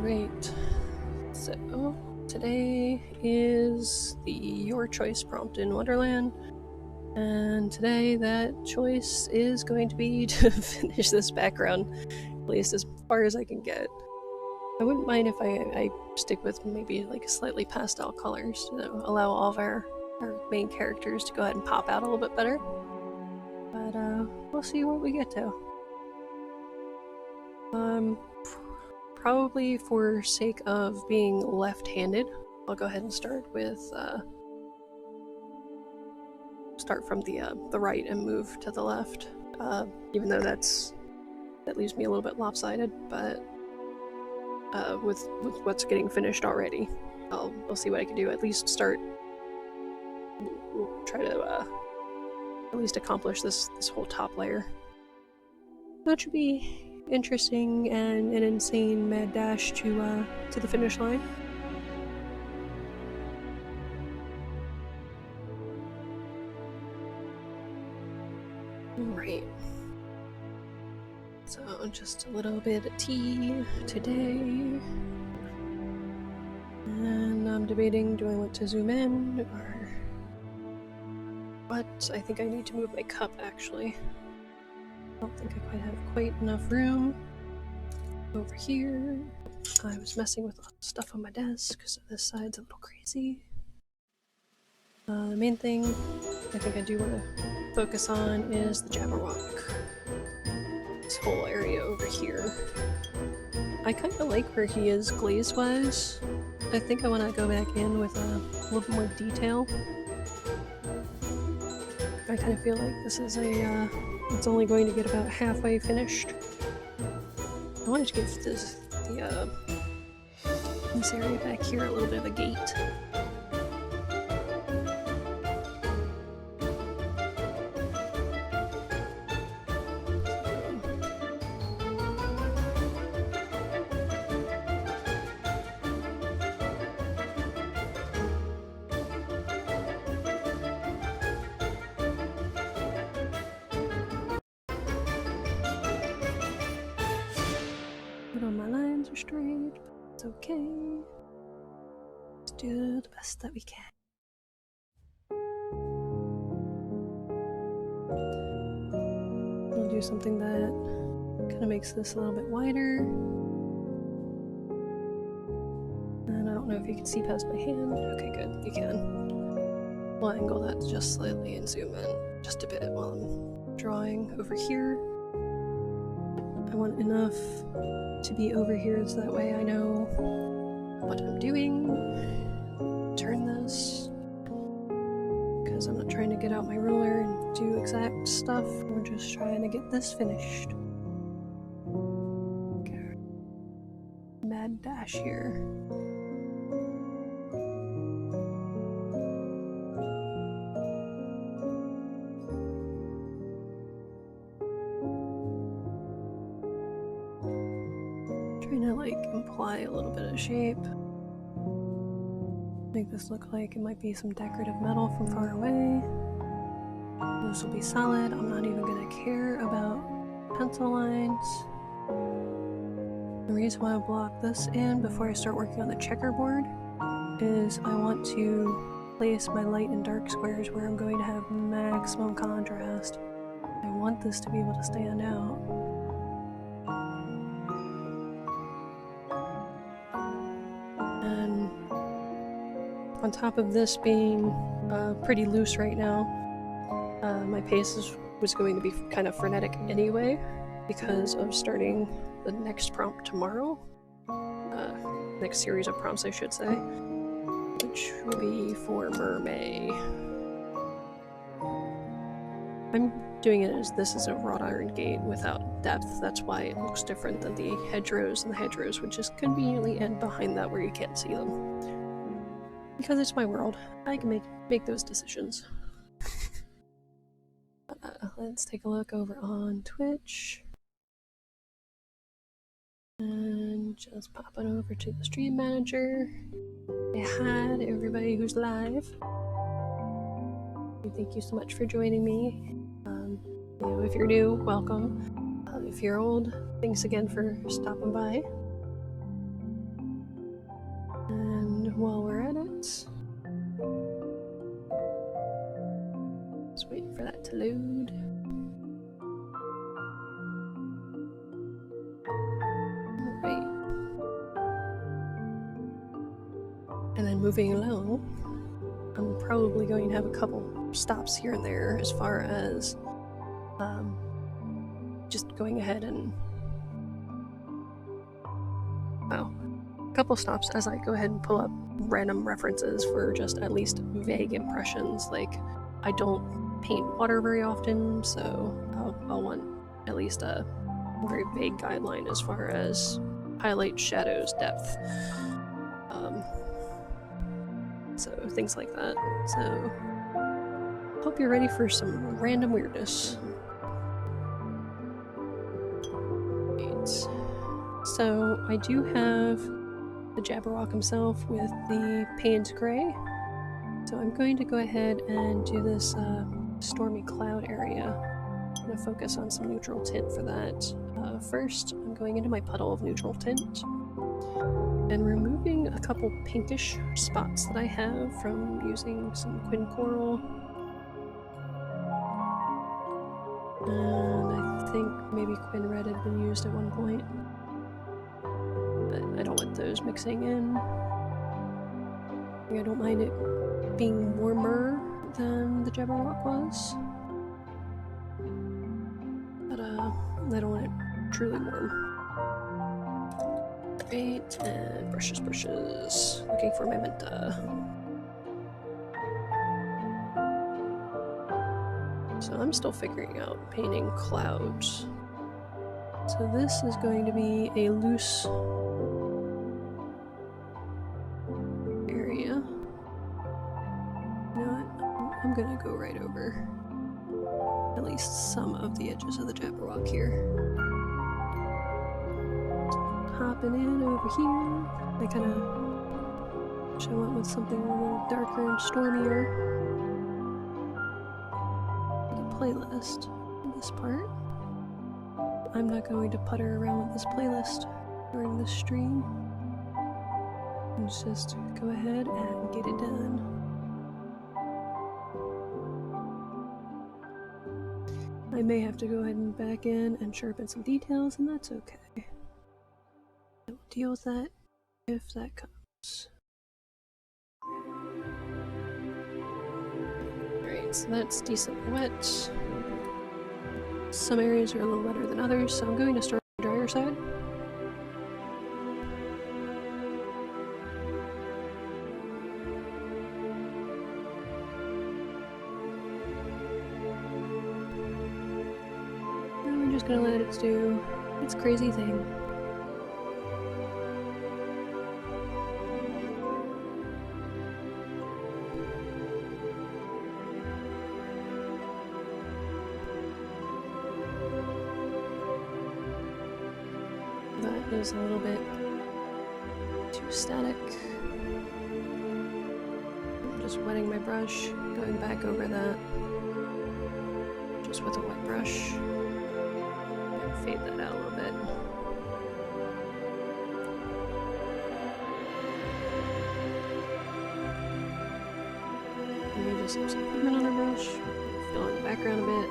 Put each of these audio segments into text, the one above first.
Alright, so today is the Your Choice prompt in Wonderland, and today that choice is going to be to finish this background, at least as far as I can get. I wouldn't mind if I stick with maybe like slightly pastel colors to allow all of our main characters to go ahead and pop out a little bit better, but we'll see what we get to. Probably for sake of being left-handed, I'll go ahead and start with start from the right and move to the left. Even though that leaves me a little bit lopsided, but with what's getting finished already, I'll see what I can do. At least start. We'll try to at least accomplish this whole top layer. That should be interesting and an insane mad dash to the finish line. Alright. So just a little bit of tea today. And I'm debating, do I want to zoom in or what? I think I need to move my cup actually. I don't think I quite have quite enough room over here. I was messing with stuff on my desk, so this side's a little crazy. The main thing I think I do want to focus on is the Jabberwock. This whole area over here. I kind of like where he is glaze-wise. I think I want to go back in with a little bit more detail. I kind of feel like this is it's only going to get about halfway finished. I wanted to give this area back here a little bit of a gate. Straight, but it's okay. Let's do the best that we can. We'll do something that kind of makes this a little bit wider. And I don't know if you can see past my hand. Okay, good, you can. We'll angle that just slightly and zoom in just a bit while I'm drawing over here. I want enough to be over here so that way I know what I'm doing. Turn this, because I'm not trying to get out my ruler and do exact stuff. We're just trying to get this finished. Okay. Mad dash here. Trying to like imply a little bit of shape. Make this look like it might be some decorative metal from far away. This will be solid. I'm not even gonna care about pencil lines. The reason why I block this in before I start working on the checkerboard is I want to place my light and dark squares where I'm going to have maximum contrast. I want this to be able to stand out. And on top of this being pretty loose right now, my pace was going to be kind of frenetic anyway because of starting the next prompt tomorrow. Next series of prompts, I should say, which will be for Mermaid. I'm doing it as this is a wrought iron gate without depth. That's why it looks different than the hedgerows, and the hedgerows would just conveniently end behind that where you can't see them. Because it's my world, I can make those decisions. Let's take a look over on Twitch. And just pop it over to the stream manager. Say hi to everybody who's live. Thank you so much for joining me. You know, if you're new, welcome. If you're old, thanks again for stopping by. while we're at it, just waiting for that to load. Alright. And then moving along, I'm probably going to have a couple stops here and there as far as just going ahead and a couple stops as I go ahead and pull up random references for just at least vague impressions. Like, I don't paint water very often, so I'll want at least a very vague guideline as far as highlight, shadows, depth, so things like that. So hope you're ready for some random weirdness. Right. So I do have the Jabberwock himself with the Payne's Gray. So I'm going to go ahead and do this stormy cloud area. I'm going to focus on some neutral tint for that. First, I'm going into my puddle of neutral tint and removing a couple pinkish spots that I have from using some Quin Coral. And I think maybe Quin Red had been used at one point. But I don't want those mixing in. I don't mind it being warmer than the Jabberwock was. But I don't want it truly warm. Right, and brushes. Looking for my Menta. So I'm still figuring out painting clouds. So this is going to be a loose area. You know what? I'm gonna go right over at least some of the edges of the Jabberwock here. Hopping in over here. I kind of show up with something a little darker and stormier. The playlist in this part. I'm not going to putter around with this playlist during this stream. Let's just go ahead and get it done. I may have to go ahead and back in and sharpen some details, and that's okay. I will deal with that if that comes. Alright, so that's decent wet. Some areas are a little wetter than others, so I'm going to start on the drier side. And we're just gonna let it do its crazy thing. Is a little bit too static. I'm just wetting my brush, going back over that just with a wet brush, and fade that out a little bit. Maybe just have some pigment on our brush, fill in the background a bit.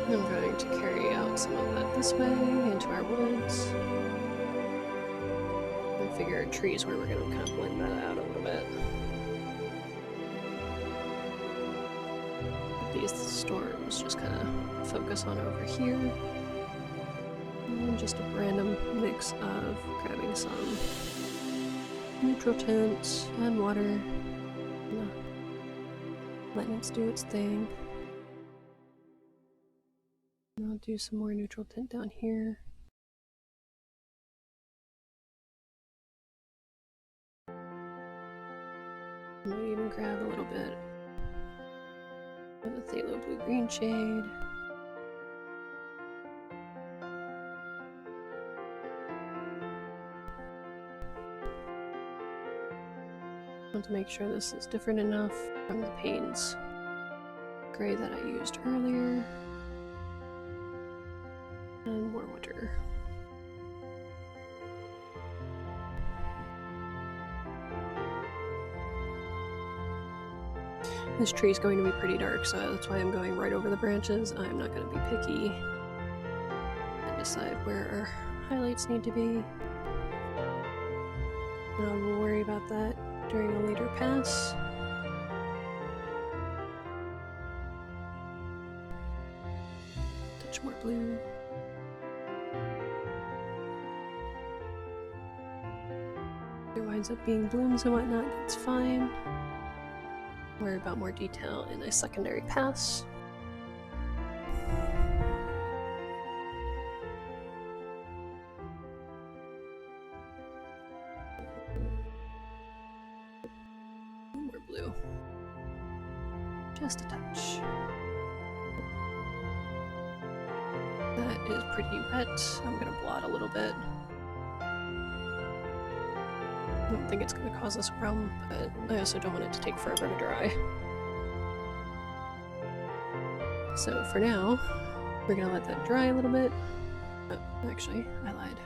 I'm going to carry out some of that this way into our woods. I figure trees where we're going to kind of blend that out a little bit. These storms just kind of focus on over here. And just a random mix of grabbing some neutral tints and water. And letting it do its thing. I'll do some more neutral tint down here. I might even grab a little bit of the phthalo blue-green shade. I want to make sure this is different enough from the Payne's gray that I used earlier. And more water. This tree is going to be pretty dark, so that's why I'm going right over the branches. I'm not going to be picky and decide where our highlights need to be. We'll worry about that during a later pass. Touch more blue. There winds up being blooms and whatnot, that's fine. Worry about more detail in a secondary pass. More blue. Just a touch. That is pretty wet. I'm gonna blot a little bit. I don't think it's going to cause us a problem, but I also don't want it to take forever to dry. So for now, we're going to let that dry a little bit. Oh, actually, I lied.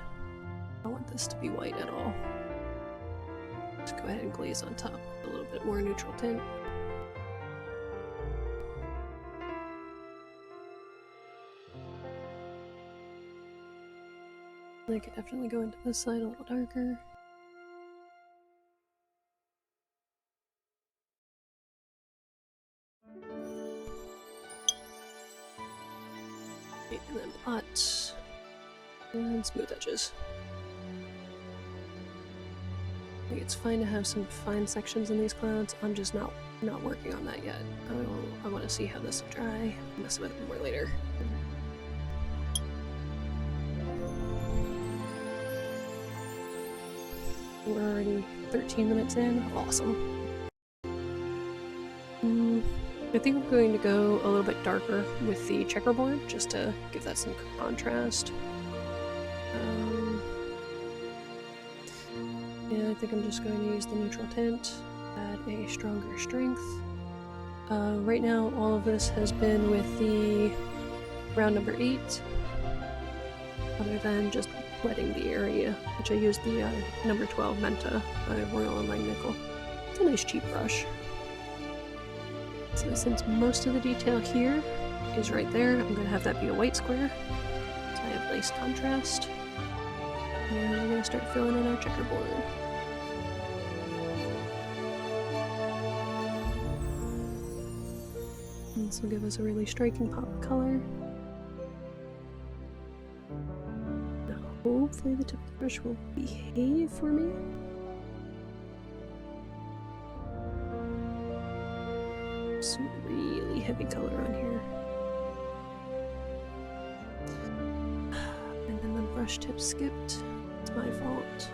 I don't want this to be white at all. Just go ahead and glaze on top with a little bit more neutral tint. I could definitely go into this side a little darker. And then blot and smooth edges. I think it's fine to have some fine sections in these clouds. I'm just not working on that yet. I want to see how this will dry. I'll mess with it more later. We're already 13 minutes in. Awesome. I think I'm going to go a little bit darker with the checkerboard, just to give that some contrast. Yeah, I think I'm just going to use the neutral tint, add a stronger strength. Right now, all of this has been with the round number 8, other than just wetting the area, which I used the number 12 Menta by Royal Online Nickel. It's a nice cheap brush. So since most of the detail here is right there, I'm going to have that be a white square, so I have nice contrast. And we're going to start filling in our checkerboard. And this will give us a really striking pop of color. Now hopefully the tip of the brush will behave for me. Some really heavy color on here. And then the brush tip skipped. It's my fault.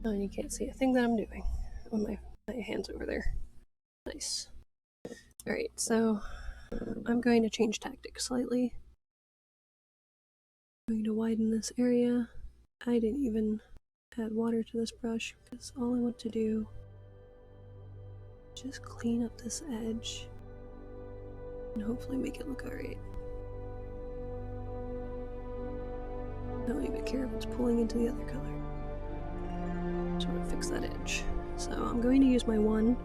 Oh, and you can't see a thing that I'm doing when my hand's over there. Nice. Alright, so I'm going to change tactics slightly. I'm going to widen this area. I didn't even add water to this brush because all I want to do is just clean up this edge and hopefully make it look alright. I don't even care if it's pulling into the other color. Just want to fix that edge. So I'm going to use my 1.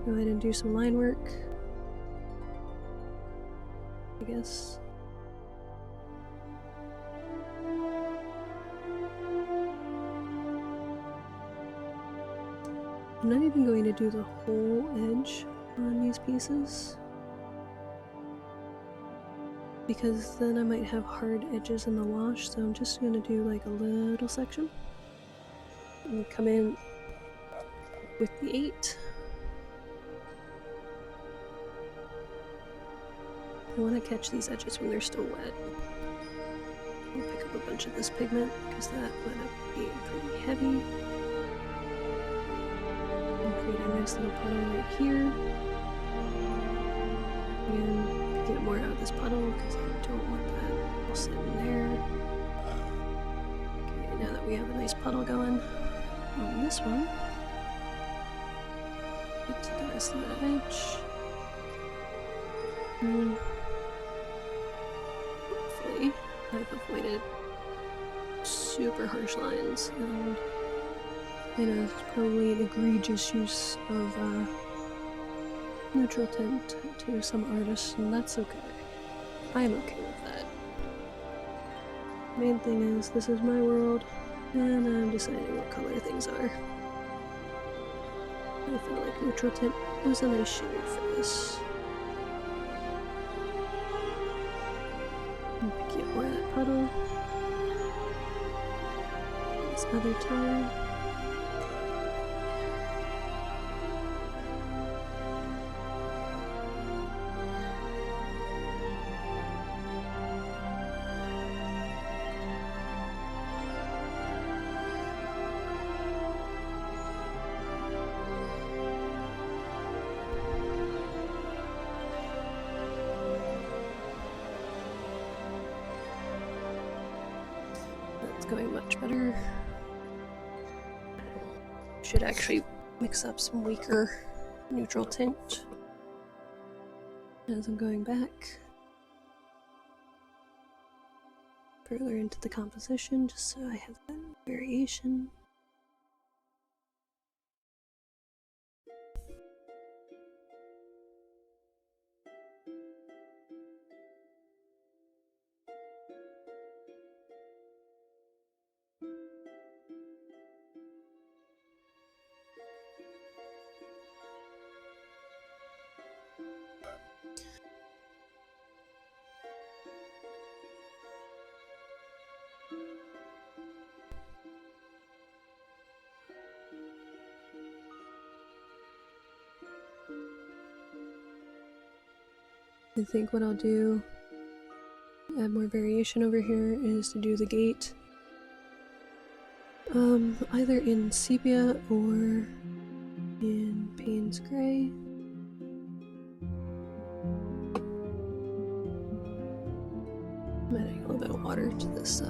Go ahead and do some line work. I guess. I'm not even going to do the whole edge on these pieces, because then I might have hard edges in the wash, so I'm just going to do like a little section and come in with the 8. I want to catch these edges when they're still wet. I'll pick up a bunch of this pigment because that went up being pretty heavy. And create a nice little puddle right here. Again, get more out of this puddle because I don't want that all sitting there. Okay, now that we have a nice puddle going on this one, get to the rest of the edge. Hopefully, I've avoided super harsh lines, and I know it's probably an egregious use of neutral tint to some artists, and that's okay. I'm okay with that. Main thing is, this is my world, and I'm deciding what color things are. I felt like neutral tint was a nice shade for this. Get more of that puddle. This other tile. Going much better. Should actually mix up some weaker neutral tint as I'm going back further into the composition, just so I have that variation. I think what I'll do, add more variation over here, is to do the gate either in sepia or in Payne's Gray. I'm adding a little bit of water to this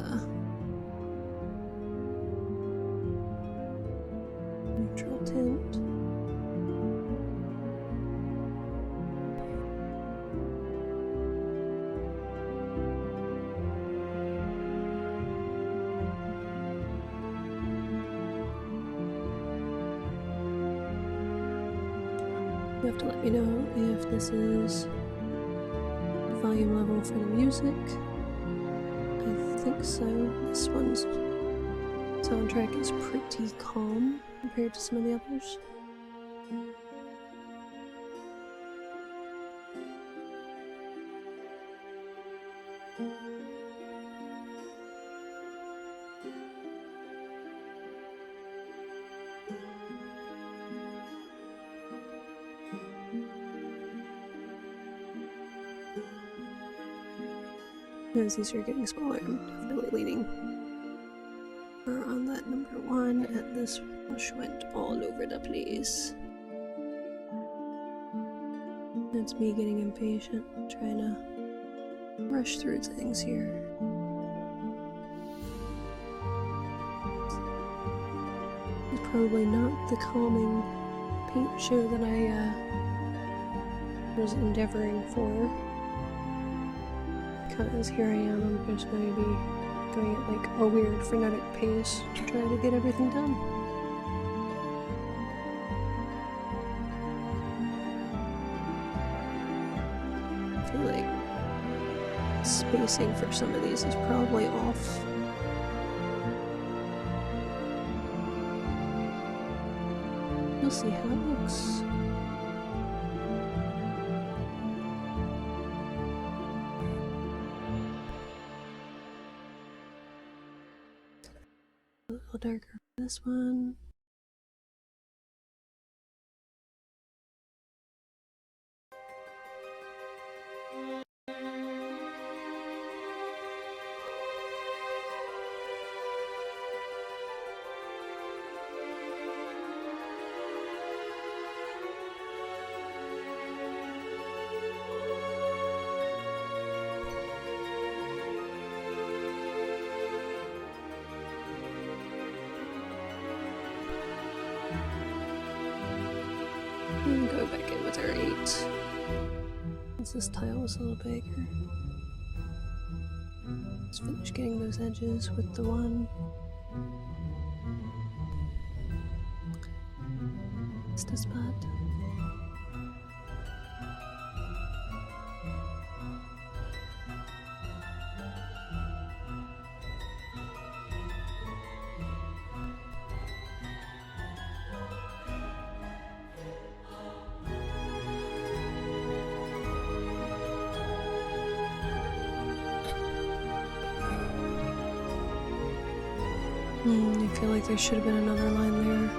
neutral tint. You have to let me know if this is volume level for the music. I think so. This one's soundtrack is pretty calm compared to some of the others. As these are getting smaller, I'm definitely leaning on that number 1, and this brush went all over the place. That's me getting impatient, trying to rush through things here. It's probably not the calming paint show that I was endeavoring for. Because here I am, I'm just going to be going at like a weird frenetic pace to try to get everything done. I feel like spacing for some of these is probably off. We'll see how it looks. A little darker for this one. And go back in with our 8. Since this tile was a little bigger. Let's finish getting those edges with the 1. It's this spot. I feel like there should have been another line there.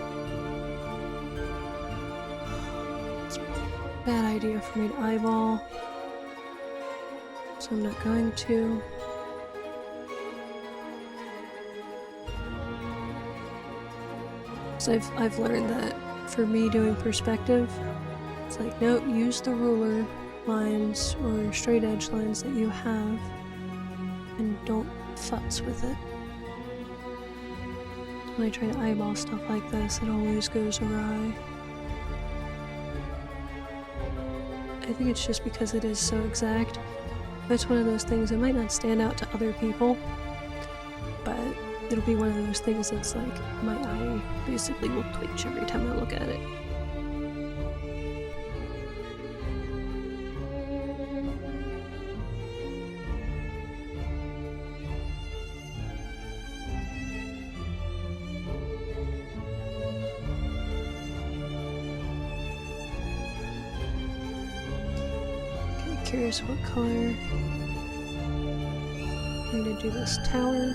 It's a bad idea for me to eyeball, so I'm not going to. So I've learned that for me doing perspective, it's like, no, use the ruler lines or straight edge lines that you have and don't futz with it. When I try to eyeball stuff like this, it always goes awry. I think it's just because it is so exact. It's one of those things that might not stand out to other people, but it'll be one of those things that's like, my eye basically will twitch every time I look at it. Curious what color I'm going to do this tower.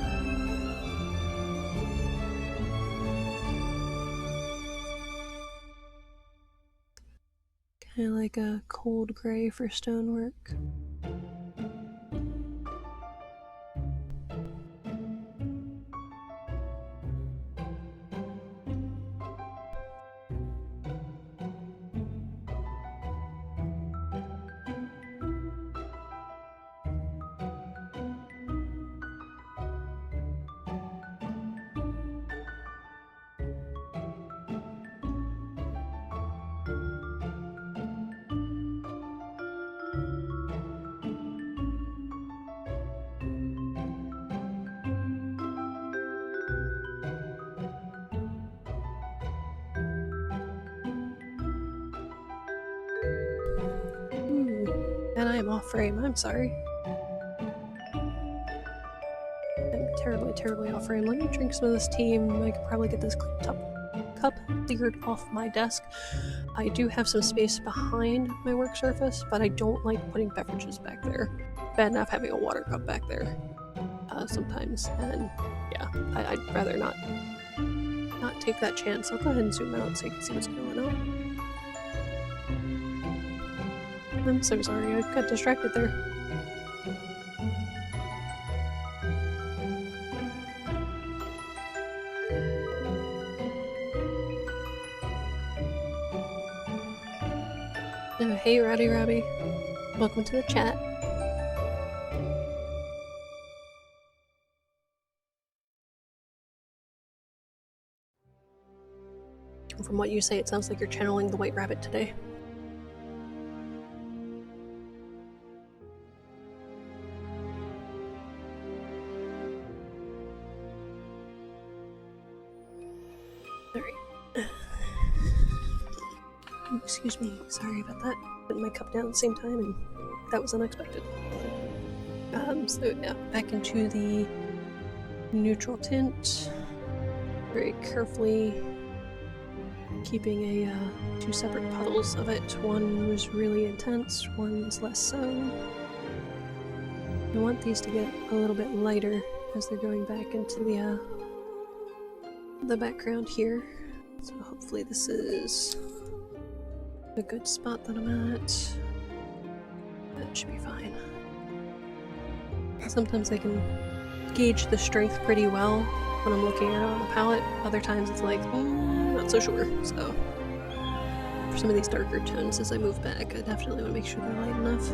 Kind of like a cold gray for stonework. And I am off frame, I'm sorry. I'm terribly off frame. Let me drink some of this tea and I could probably get this cup cleared off my desk. I do have some space behind my work surface, but I don't like putting beverages back there. Bad enough having a water cup back there sometimes, and yeah, I'd rather not take that chance. I'll go ahead and zoom out so you can see what's going on. I'm so sorry, I got distracted there. Oh, hey Rowdy Robbie. Welcome to the chat. From what you say, it sounds like you're channeling the White Rabbit today. Excuse me, sorry about that. Putting my cup down at the same time, and that was unexpected. So yeah, back into the neutral tint, very carefully keeping two separate puddles of it. One was really intense, one's less so. I want these to get a little bit lighter as they're going back into the background here. So hopefully this is a good spot that I'm at. That should be fine. Sometimes I can gauge the strength pretty well when I'm looking at it on the palette. Other times it's like, not so sure. So for some of these darker tones as I move back, I definitely want to make sure they're light enough.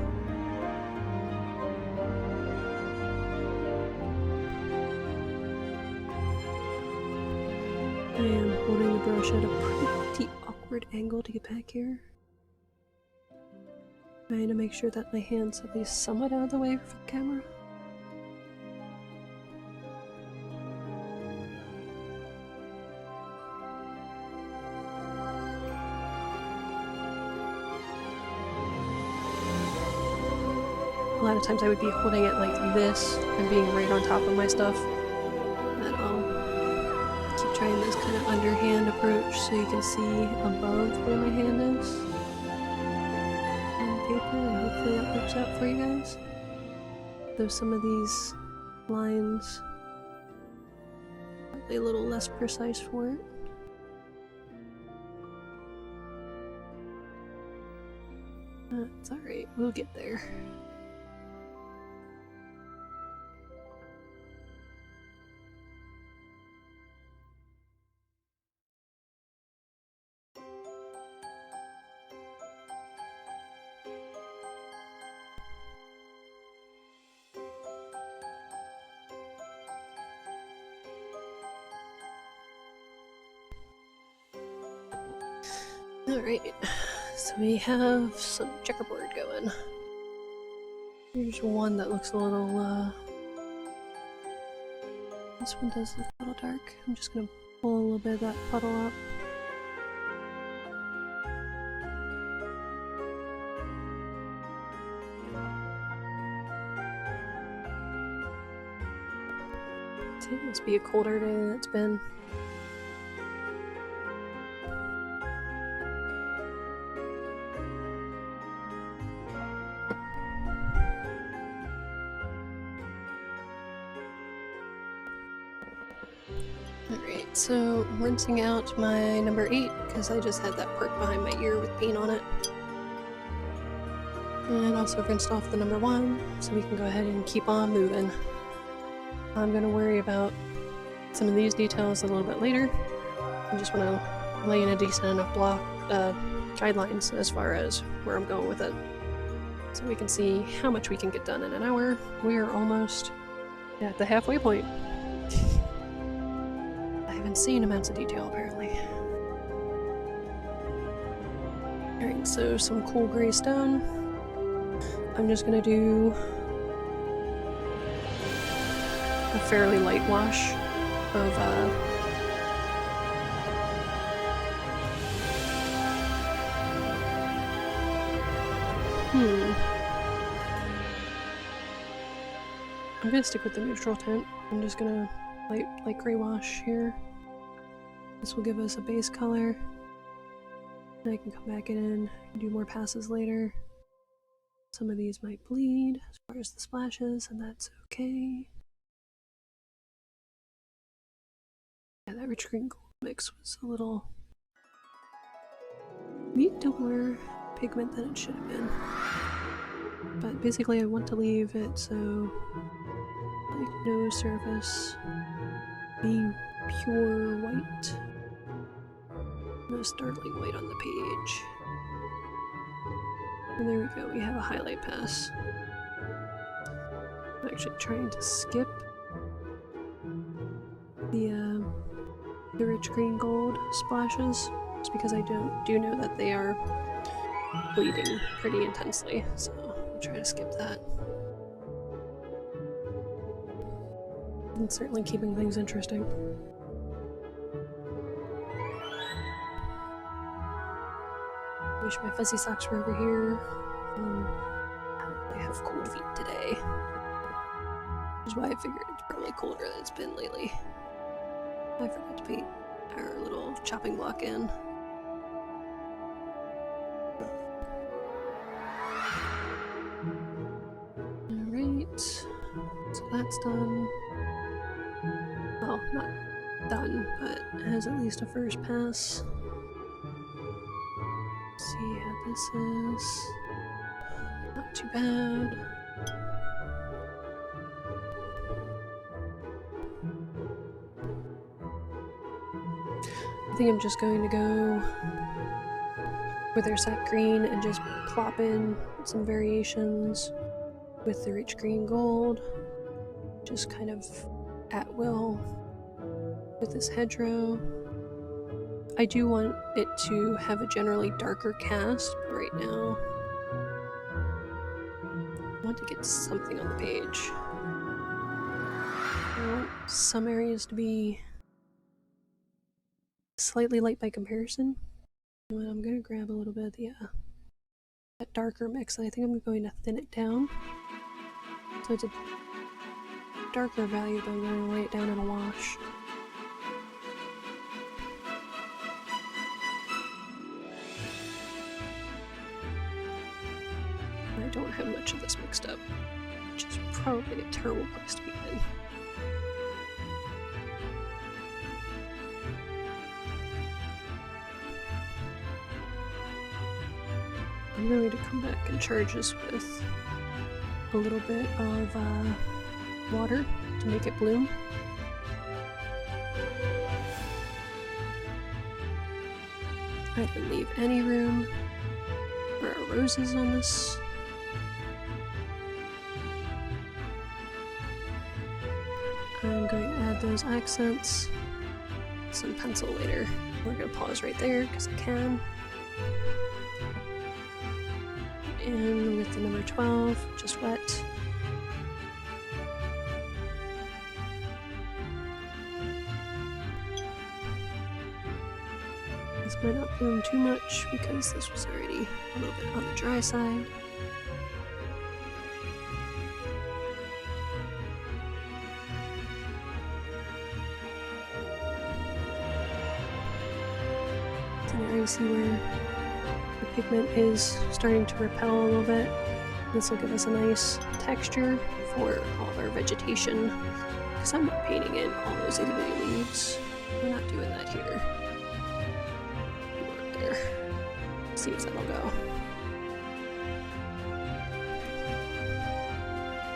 I am holding the brush at a pretty awkward angle to get back here. Trying to make sure that my hand's at least somewhat out of the way for the camera. A lot of times I would be holding it like this and being right on top of my stuff. But I'll keep trying this kind of underhand approach so you can see above where my hand is on the paper, and hopefully that works out for you guys. Though some of these lines are a little less precise for it. It's alright, we'll get there. Alright, so we have some checkerboard going. Here's one that looks a little, this one does look a little dark. I'm just gonna pull a little bit of that puddle up. It must be a colder day than it's been. Alright, so rinsing out my number 8 because I just had that part behind my ear with paint on it. And also rinsed off the number 1 so we can go ahead and keep on moving. I'm going to worry about some of these details a little bit later. I just want to lay in a decent enough block guidelines as far as where I'm going with it, so we can see how much we can get done in an hour. We are almost at the halfway point. I have insane amounts of detail apparently. Alright, so some cool gray stone. I'm just going to do a fairly light wash of I'm gonna stick with the neutral tint. I'm just gonna light gray wash here. This will give us a base color. And I can come back in and do more passes later. Some of these might bleed as far as the splashes, and that's okay. Yeah, that rich green gold mix was a little more pigment than it should have been. But basically I want to leave it so like no surface being pure white. No startling white on the page. And there we go, we have a highlight pass. I'm actually trying to skip the rich green gold splashes, just because I do know that they are bleeding pretty intensely, so I'll try to skip that. And certainly keeping things interesting. Wish my fuzzy socks were over here. I have cold feet today. Which is why I figured it's probably colder than it's been lately. I forgot to paint our little chopping block in. Alright, so that's done. Well, not done, but it has at least a first pass. Let's see how this is. Not too bad. I think I'm just going to go with our sap green and just plop in some variations with the rich green gold, just kind of at will with this hedgerow. I do want it to have a generally darker cast, but right now I want to get something on the page. I want some areas to be slightly light by comparison. And I'm going to grab a little bit of the that darker mix, and I think I'm going to thin it down. So it's a darker value, but I'm going to lay it down in a wash. I don't have much of this mixed up, which is probably a terrible place to begin. I'm going to come back and charge this with a little bit of water to make it bloom. I didn't leave any room for our roses on this. I'm going to add those accents, some pencil later. We're going to pause right there because I can. And with the number 12, just wet. This might not bloom too much because this was already a little bit on the dry side. So there you see where the pigment is starting to repel a little bit. This will give us a nice texture for all of our vegetation, because I'm not painting in all those itty bitty leaves. We're not doing that here. Right there. See if that'll go.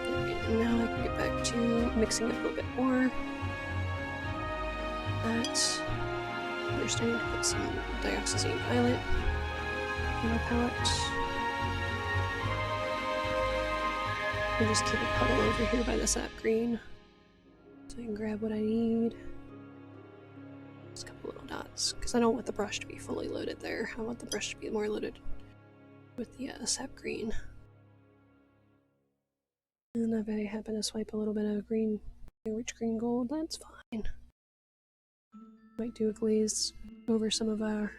Alright, now I can get back to mixing up a little bit more. That we're starting to put some dioxazine violet in our palette. I'll just keep a puddle over here by the sap green so I can grab what I need. Just a couple little dots, because I don't want the brush to be fully loaded there. I want the brush to be more loaded with the sap green. And if I happen to swipe a little bit of green, rich green gold, that's fine. Might do a glaze over some of our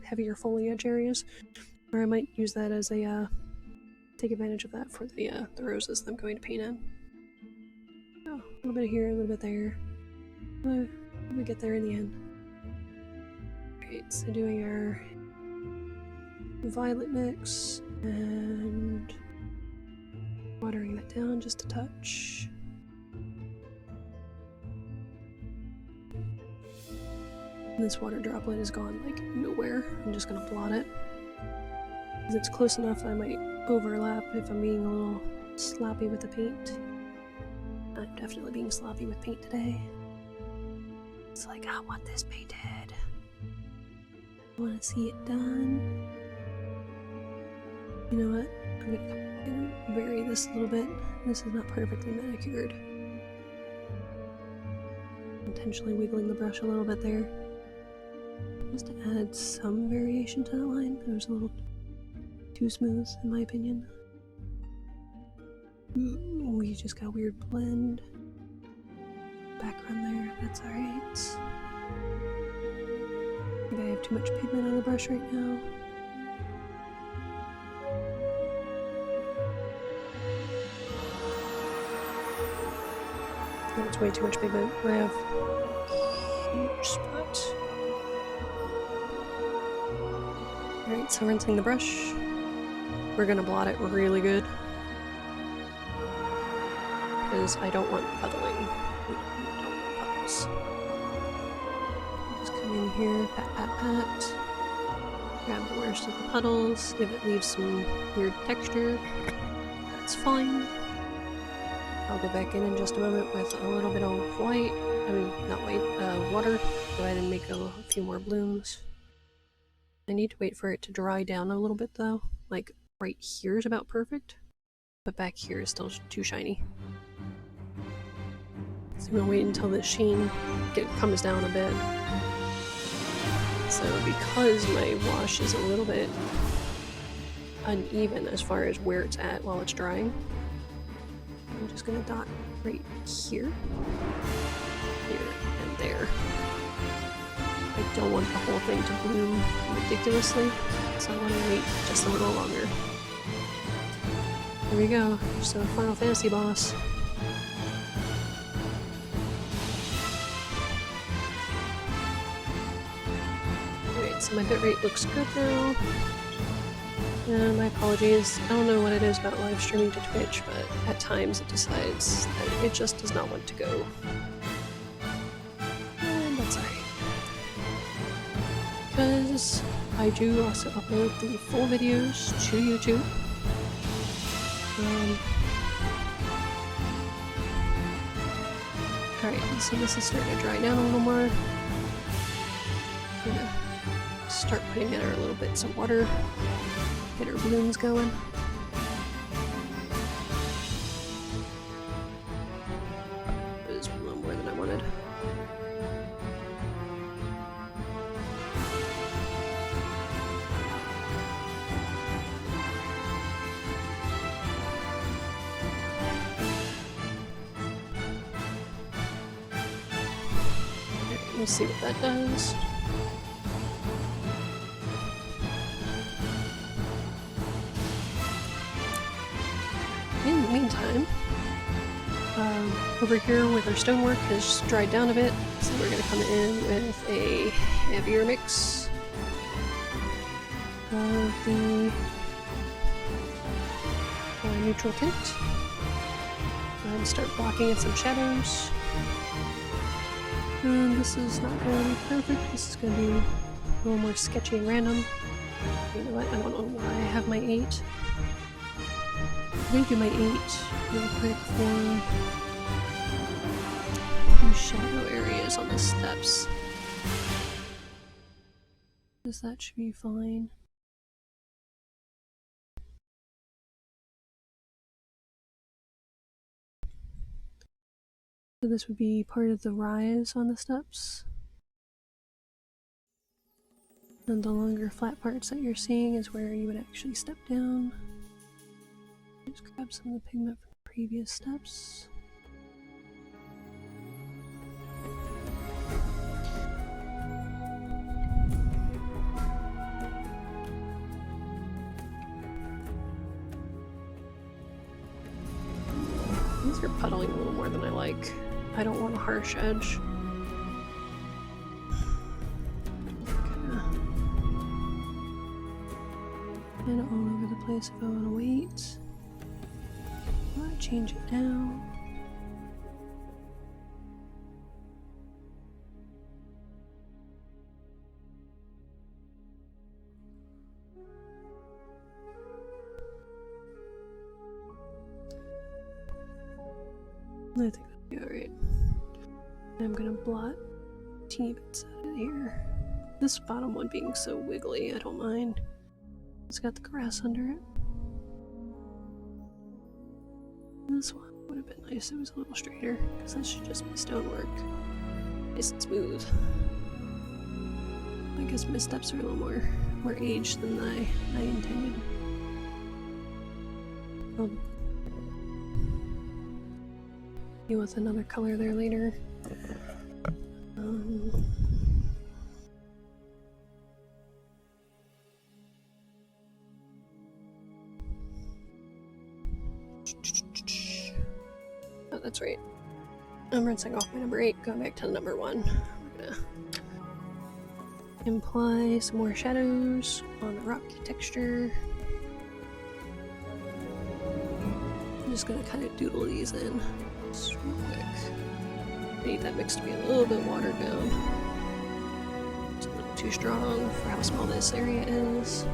heavier foliage areas, or I might use that as a take advantage of that for the roses that I'm going to paint in. Oh, a little bit here, a little bit there. We get there in the end. Alright, so doing our violet mix and watering that down just a touch. And this water droplet is gone like nowhere. I'm just gonna blot it. Because it's close enough that I might overlap if I'm being a little sloppy with the paint. I'm definitely being sloppy with paint today. It's like, I want this painted. I want to see it done. You know what? I'm gonna vary this a little bit. This is not perfectly manicured. Intentionally wiggling the brush a little bit there. Just to add some variation to that line. It was a little too smooth, in my opinion. We just got a weird blend. Background there, that's alright. I think I have too much pigment on the brush right now. That's way too much pigment. I have a huge spot. Alright, so rinsing the brush. We're gonna blot it really good. Because I don't want puddling. We don't want puddles. Just come in here, pat, pat, pat. Grab the worst of the puddles. If it leaves some weird texture, that's fine. I'll go back in just a moment with a little bit of white. I mean, not white, water. Go ahead and make a few more blooms. I need to wait for it to dry down a little bit though. Like, right here is about perfect. But back here is still too shiny. So I'm gonna wait until the sheen comes down a bit. So because my wash is a little bit uneven as far as where it's at while it's drying, I'm just gonna dot right here, here, and there. I don't want the whole thing to bloom ridiculously, so I want to wait just a little longer. Here we go, just a Final Fantasy boss. Alright, so my bitrate looks good now. And my apologies, I don't know what it is about live streaming to Twitch, but at times it decides that it just does not want to go. And that's alright. Because I do also upload the full videos to YouTube. Alright, so this is starting to dry down a little more. I'm gonna start putting in our little bits of water. Get our blooms going. It was a little more than I wanted. Alright, let's see what that does. In the meantime, over here with our stonework has dried down a bit, so we're going to come in with a heavier mix of the neutral tint. Go ahead and start blocking in some shadows. And this is not going to be perfect, this is going to be a little more sketchy and random. You know what, I don't know why I have my 8. I'm gonna do my 8 real quick for the shadow areas on the steps. Because that should be fine. So this would be part of the rise on the steps. And the longer flat parts that you're seeing is where you would actually step down. Just grab some of the pigment from the previous steps. These are puddling a little more than I like. I don't want a harsh edge. And all over the place if I want to wait. I want to change it now. I think that'll be alright. I'm gonna blot teeny bits out of here. This bottom one being so wiggly, I don't mind. It's got the grass under it. This one would have been nice if it was a little straighter, because that should just be stonework. Nice and smooth. I guess my steps are a little more aged than I intended. Deal with another color there later. Oh, that's right. I'm rinsing off my number 8, going back to number 1. We're gonna imply some more shadows on the rocky texture. I'm just gonna kind of doodle these in just real quick. I need that mix to be a little bit watered down. It's a little too strong for how small this area is.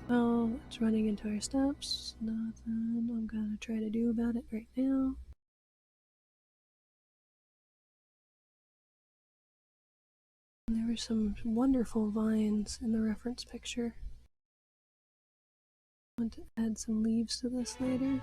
Well, it's running into our steps. Nothing I'm gonna try to do about it right now. And there were some wonderful vines in the reference picture. I want to add some leaves to this later.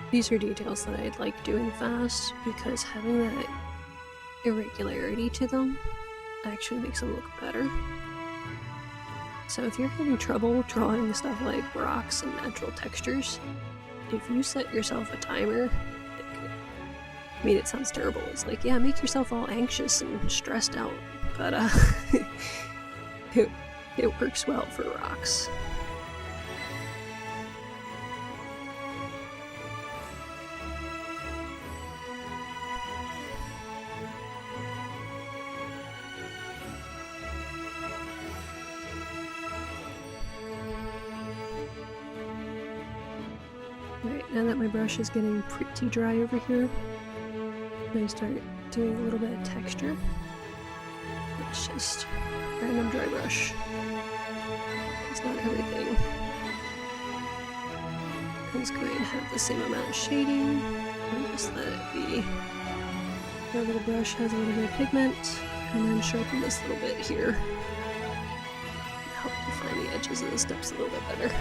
These are details that I'd like doing fast because having that irregularity to them actually makes them look better. So if you're having trouble drawing stuff like rocks and natural textures, if you set yourself a timer, I mean, it sounds terrible. It's like, yeah, make yourself all anxious and stressed out, but it works well for rocks. Alright, now that my brush is getting pretty dry over here, I'm going to start doing a little bit of texture. It's just random dry brush. It's not everything. It's going to have the same amount of shading, and just let it be. Wherever the brush has a little bit of pigment, and then sharpen this little bit here. Help define the edges of the steps a little bit better.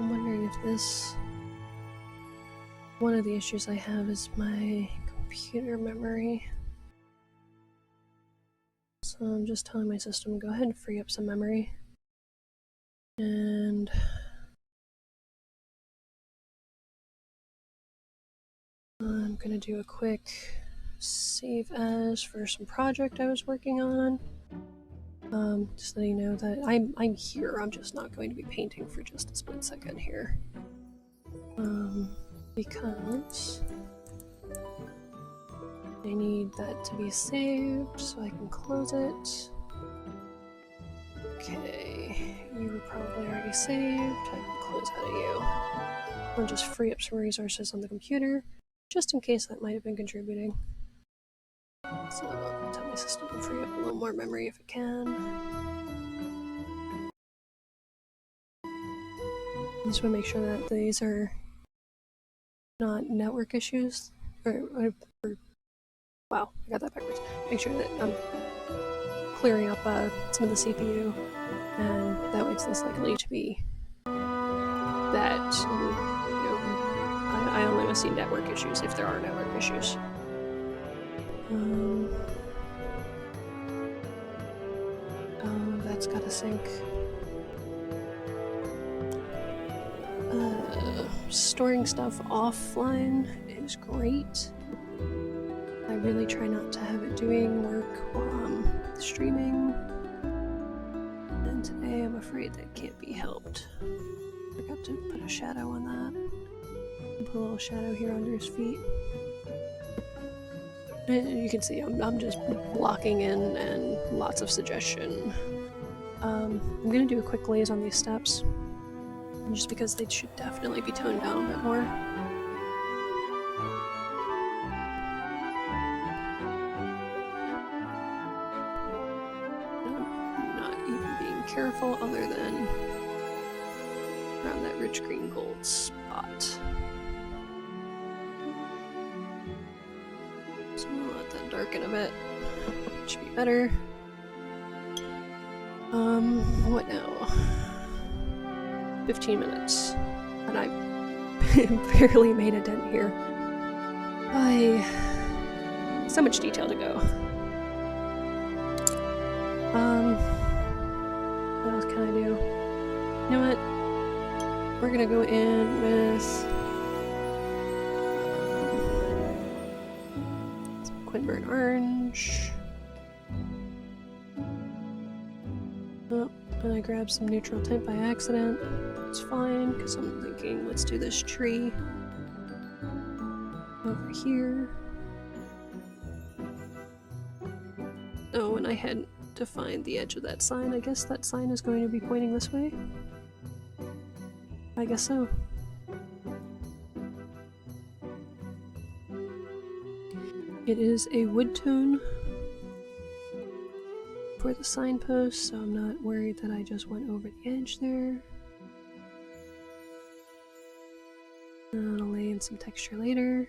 I'm wondering if this... One of the issues I have is my computer memory. So I'm just telling my system to go ahead and free up some memory. And... I'm gonna do a quick save as for some project I was working on. Just letting you know that I'm here, I'm just not going to be painting for just a split second here. Because I need that to be saved so I can close it. Okay, you were probably already saved. I can close out of you. I'll just free up some resources on the computer, just in case that might have been contributing. So I'll tell my system to free up a little more memory if it can. I just want to make sure that these are not network issues. Or wow, I got that backwards. Make sure that I'm clearing up some of the CPU, and that way it's less likely to be that. And, you know, I only want to see network issues if there are network issues. Oh, that's gotta sync. Storing stuff offline is great. I really try not to have it doing work while I'm streaming. And today I'm afraid that can't be helped. I forgot to put a shadow on that. Put a little shadow here under his feet. And you can see I'm just blocking in and lots of suggestion. I'm gonna do a quick glaze on these steps, just because they should definitely be toned down a bit more. I'm not even being careful other than around that rich green gold spot. So I'm gonna let that darken a bit. That should be better. What now? 15 minutes. And I barely made a dent here. So much detail to go. What else can I do? You know what? We're gonna go in with some Quinburn Orange. Oh, and I grabbed some neutral tint by accident. It's fine, because I'm thinking, let's do this tree over here. Oh, and I had to find the edge of that sign. I guess that sign is going to be pointing this way. I guess so. It is a wood tone for the signpost, so I'm not worried that I just went over the edge there. And I'll lay in some texture later.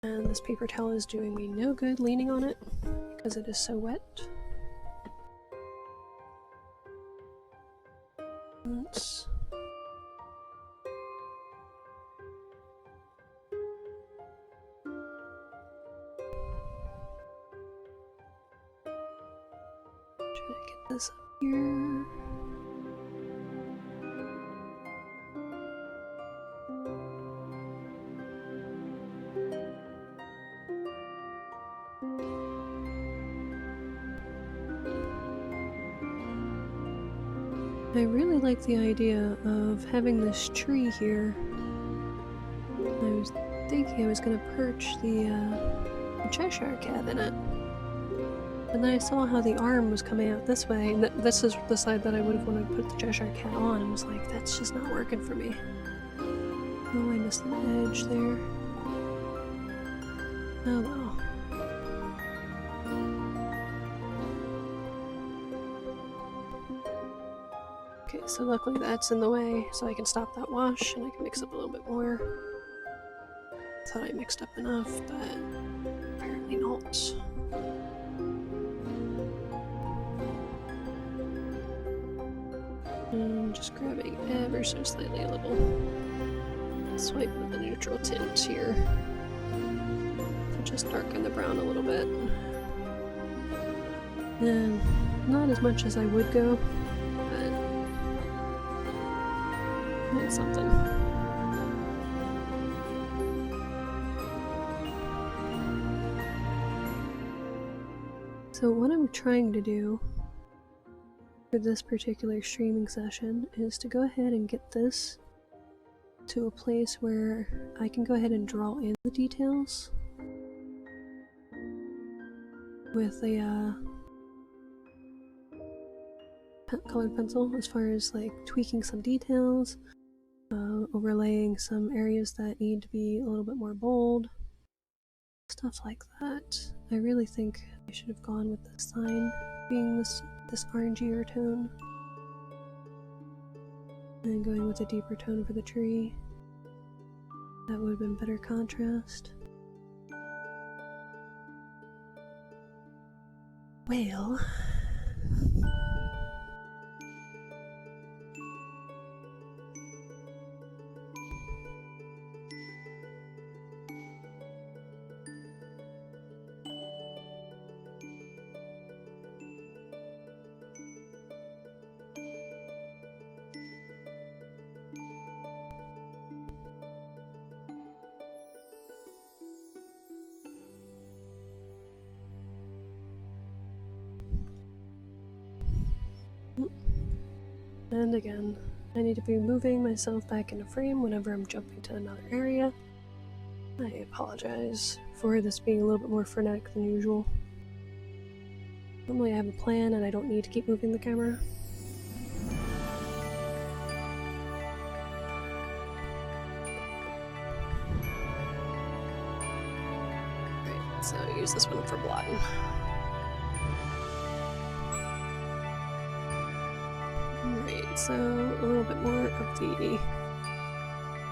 And this paper towel is doing me no good leaning on it because it is so wet. Let's try to get this up here. I really like the idea of having this tree here. I was thinking I was gonna perch the Cheshire cat in it. And then I saw how the arm was coming out this way, and this is the side that I would have wanted to put the Cheshire cat on, and was like, that's just not working for me. Oh, I missed an edge there. Oh well. Okay, so luckily that's in the way, so I can stop that wash and I can mix up a little bit more. Thought I mixed up enough, but apparently not. And just grabbing ever so slightly a little swipe with the neutral tint here to just darken the brown a little bit. And not as much as I would go, but it's something. So what I'm trying to do for this particular streaming session is to go ahead and get this to a place where I can go ahead and draw in the details with a colored pencil, as far as like tweaking some details, overlaying some areas that need to be a little bit more bold, stuff like that. I really think I should have gone with the sign being this orangier tone, and going with a deeper tone for the tree. That would have been better contrast. Well, and again, I need to be moving myself back into frame whenever I'm jumping to another area. I apologize for this being a little bit more frenetic than usual. Normally I have a plan and I don't need to keep moving the camera. Right, so use this one for blotting. Alright, so a little bit more of the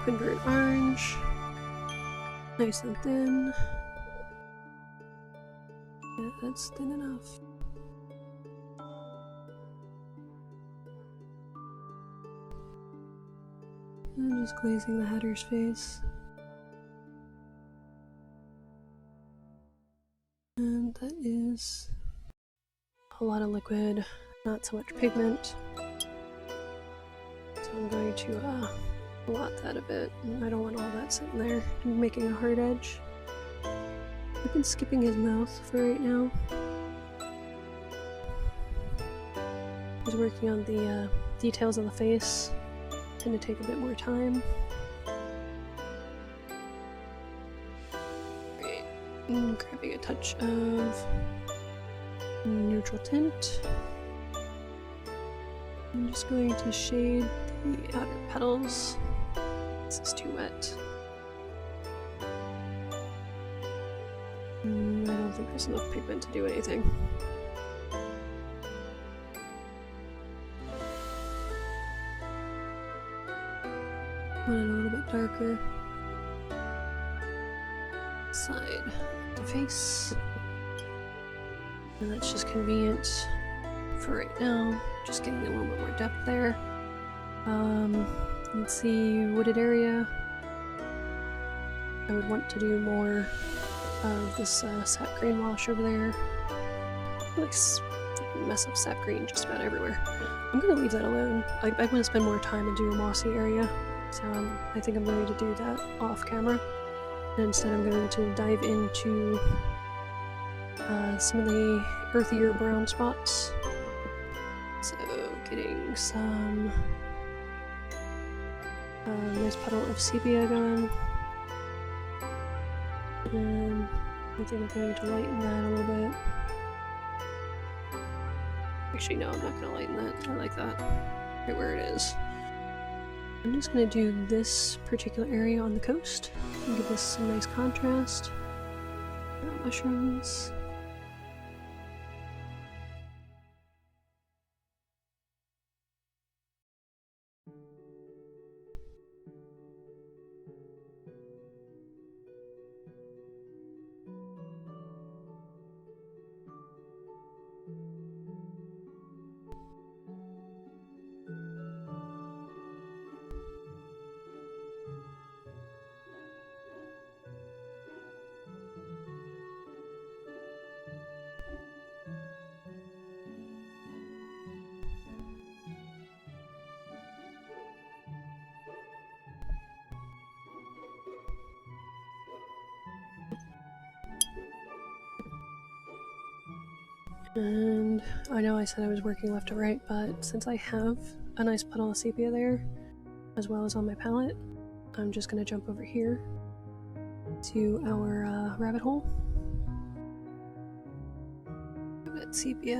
Quinburn Orange. Nice and thin. Yeah, that's thin enough. I'm just glazing the hatter's face. And that is a lot of liquid, not so much pigment. So I'm going to blot that a bit. I don't want all that sitting there and making a hard edge. I've been skipping his mouth for right now. I was working on the details of the face. Tend to take a bit more time. Right. And grabbing a touch of neutral tint. I'm just going to shade the outer petals. This is too wet. I don't think there's enough pigment to do anything. Want it a little bit darker. Side of the face. And that's just convenient for right now. Just getting a little bit more depth there. Let's see, wooded area. I would want to do more of this sap green wash over there. Like a mess of sap green just about everywhere. I'm gonna leave that alone. I want to spend more time and do a mossy area. So I think I'm going to do that off camera. And instead I'm going to dive into some of the earthier brown spots. So getting some nice puddle of sepia going. And I think I'm going to lighten that a little bit. Actually no, I'm not going to lighten that. I like that. Right where it is. I'm just going to do this particular area on the coast and give this some nice contrast. Mushrooms. And I know I said I was working left to right, but since I have a nice puddle of sepia there, as well as on my palette, I'm just going to jump over here to our rabbit hole. That sepia.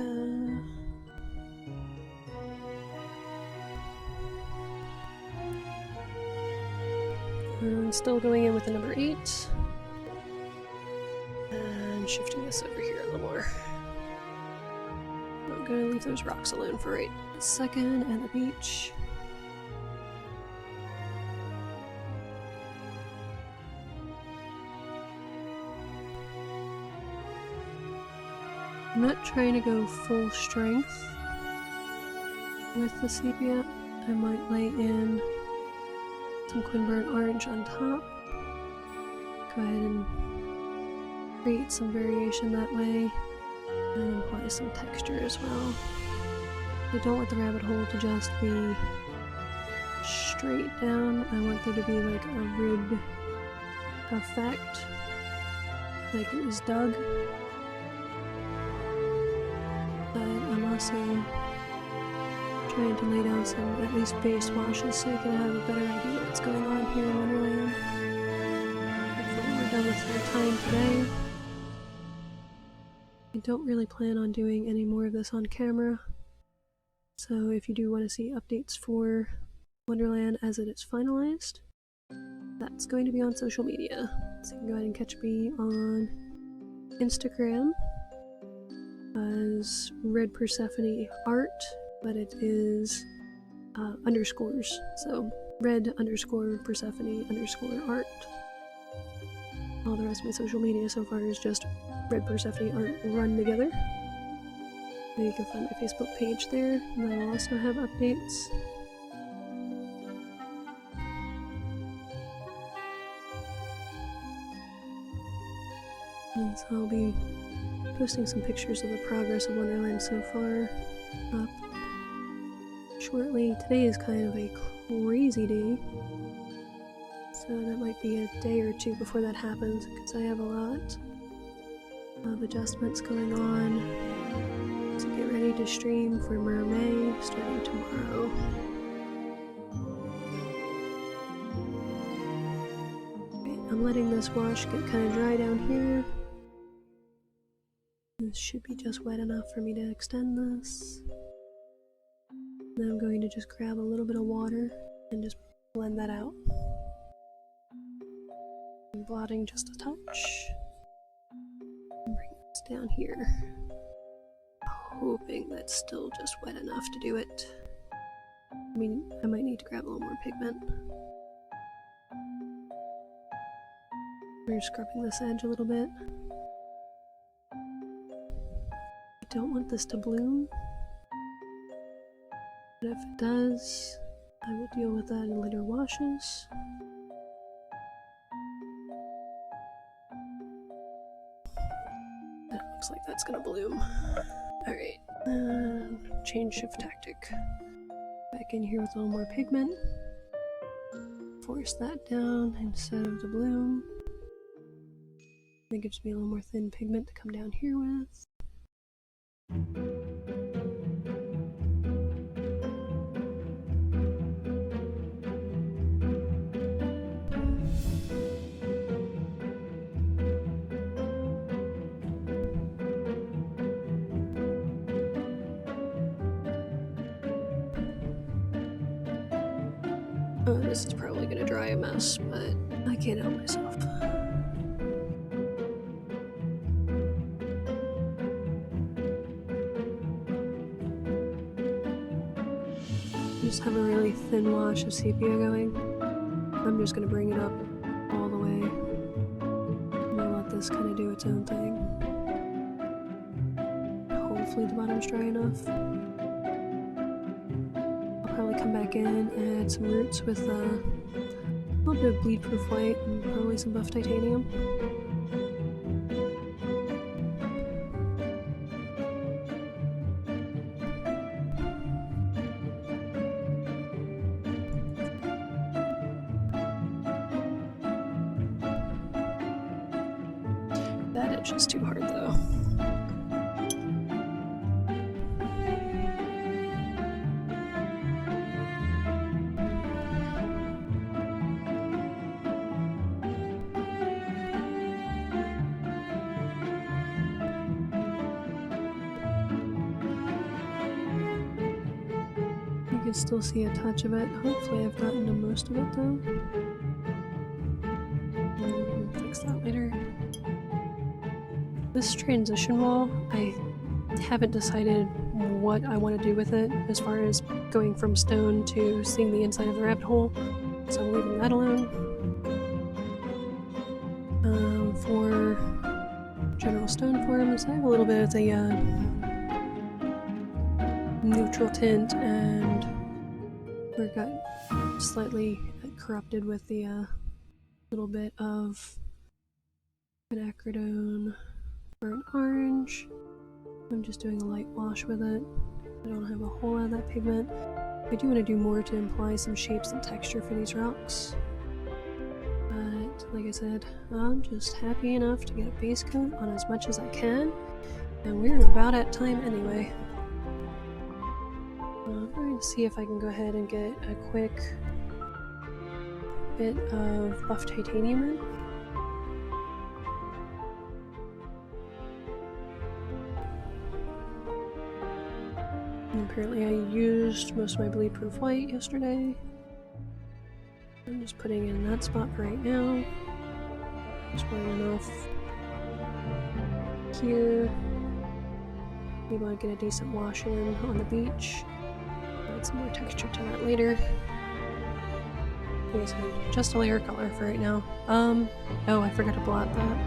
And still going in with the number 8. And shifting this over here a little more. I'm gonna leave those rocks alone for right a second, and the beach. I'm not trying to go full strength with the sepia. I might lay in some Quinburn Orange on top. Go ahead and create some variation that way. And apply some texture as well. I don't want the rabbit hole to just be straight down. I want there to be like a rib effect, like it was dug. But I'm also trying to lay down some at least base washes so I can have a better idea of what's going on here in Wonderland. Before we're done with our time today. I don't really plan on doing any more of this on camera, so if you do want to see updates for Wonderland as it is finalized, that's going to be on social media. So you can go ahead and catch me on Instagram as Red Persephone Art, but it is underscores, so red_Persephone_art. All the rest of my social media so far is just Red Persephone art run together. And you can find my Facebook page there, and I will also have updates. And so I'll be posting some pictures of the progress of Wonderland so far up shortly. Today is kind of a crazy day, so that might be a day or two before that happens, because I have a lot of adjustments going on to get ready to stream for Mermaid starting tomorrow. Okay, I'm letting this wash get kind of dry down here. This should be just wet enough for me to extend this. Then I'm going to just grab a little bit of water and just blend that out. I'm blotting just a touch. And bring this down here. Hoping that's still just wet enough to do it. I mean, I might need to grab a little more pigment. We're scrubbing this edge a little bit. I don't want this to bloom, but if it does, I will deal with that in later washes. That looks like that's gonna bloom. Alright, change of tactic. Back in here with a little more pigment. Force that down instead of the bloom. That gives me a little more thin pigment to come down here with. Oh, this is probably gonna dry a mess, but I can't help myself. Just have a really thin wash of sepia going. I'm just gonna bring it up all the way. I'm gonna let this kind of do its own thing. Hopefully the bottom's dry enough. Probably come back in and add some roots with a little bit of bleed-proof white and probably some buff titanium. That edge is too hard though. You can still see a touch of it. Hopefully I've gotten to most of it though. We'll fix that later. This transition wall, I haven't decided what I want to do with it as far as going from stone to seeing the inside of the rabbit hole, so I'm leaving that alone. For general stone forms, I have a little bit of the neutral tint, and we got slightly corrupted with the little bit of quinacridone Quinburn Orange. I'm just doing a light wash with it. I don't have a whole lot of that pigment. I do want to do more to imply some shapes and texture for these rocks. But like I said, I'm just happy enough to get a base coat on as much as I can, and we're about at time anyway. I'm going to see if I can go ahead and get a quick bit of buff titanium in. And apparently I used most of my bleed-proof white yesterday. I'm just putting in that spot for right now. Just pouring enough here. Maybe I'll get a decent wash in on the beach. Add some more texture to that later. Okay, so just a layer of color for right now. Oh, I forgot to blot that.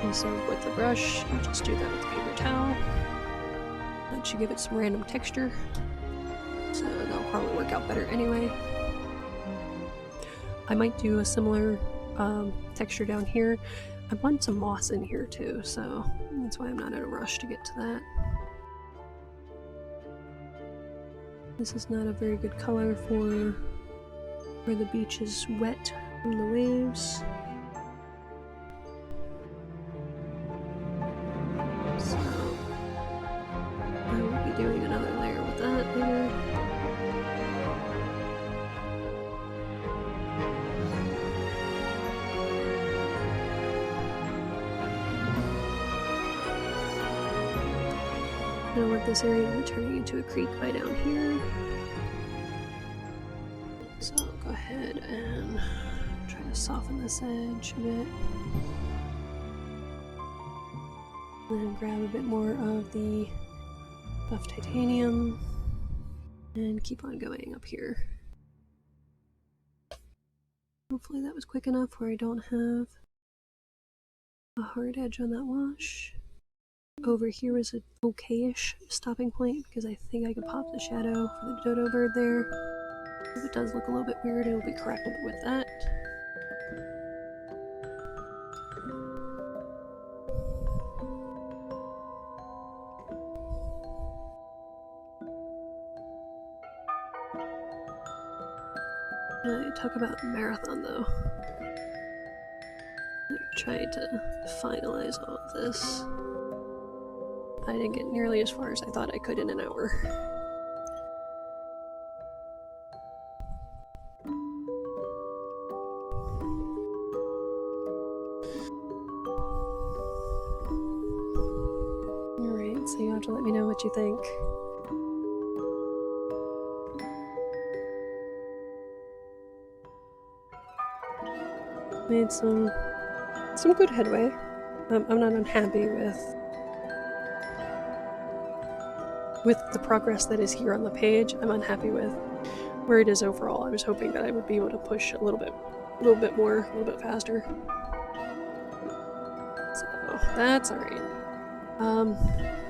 Instead of with the brush, I'll just do that with the paper towel. That should give it some random texture. So that'll probably work out better anyway. I might do a similar texture down here. I want some moss in here too, so that's why I'm not in a rush to get to that. This is not a very good color for where the beach is wet from the waves. So I will be doing another layer with that later. I want this area to be turning into a creek by down here. So I'll go ahead and try to soften this edge a bit. And then grab a bit more of the buff titanium and keep on going up here. Hopefully that was quick enough where I don't have a hard edge on that wash. Over here is an okay-ish stopping point because I think I could pop the shadow for the dodo bird there. If it does look a little bit weird, it'll be corrected with that. Talk about marathon though. I'm trying to finalize all of this. I didn't get nearly as far as I thought I could in an hour. Alright, so you have to let me know what you think. Made some good headway. I'm not unhappy with the progress that is here on the page. I'm unhappy with where it is overall. I was hoping that I would be able to push a little bit more, a little bit faster. So that's alright.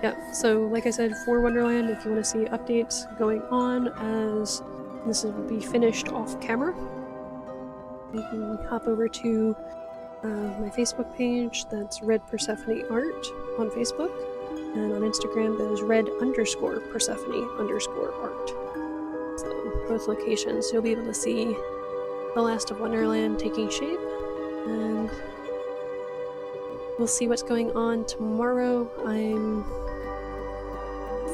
Yeah, so like I said, for Wonderland, if you want to see updates going on as this will be finished off camera, you can hop over to my Facebook page, that's Red Persephone Art on Facebook, and on Instagram that is red_Persephone_art. So both locations you'll be able to see the last of Wonderland taking shape, and we'll see what's going on tomorrow. I'm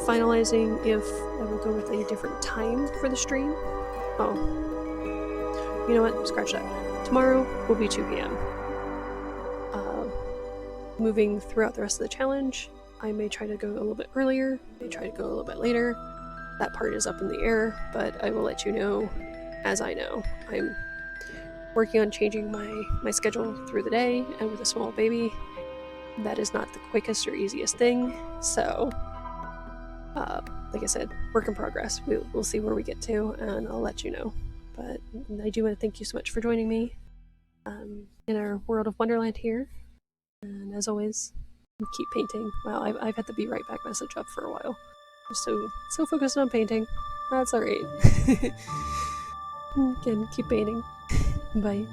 finalizing if I will go with a different time for the stream. Oh, you know what? Scratch that. Tomorrow will be 2 p.m. Moving throughout the rest of the challenge, I may try to go a little bit earlier, may try to go a little bit later. That part is up in the air, but I will let you know as I know. I'm working on changing my schedule through the day, and with a small baby, that is not the quickest or easiest thing. So, like I said, work in progress. We'll see where we get to, and I'll let you know. But I do want to thank you so much for joining me in our world of Wonderland here. And as always, keep painting. Wow, I've had the be right back message up for a while. I'm so focused on painting. That's alright. Again, keep painting. Bye.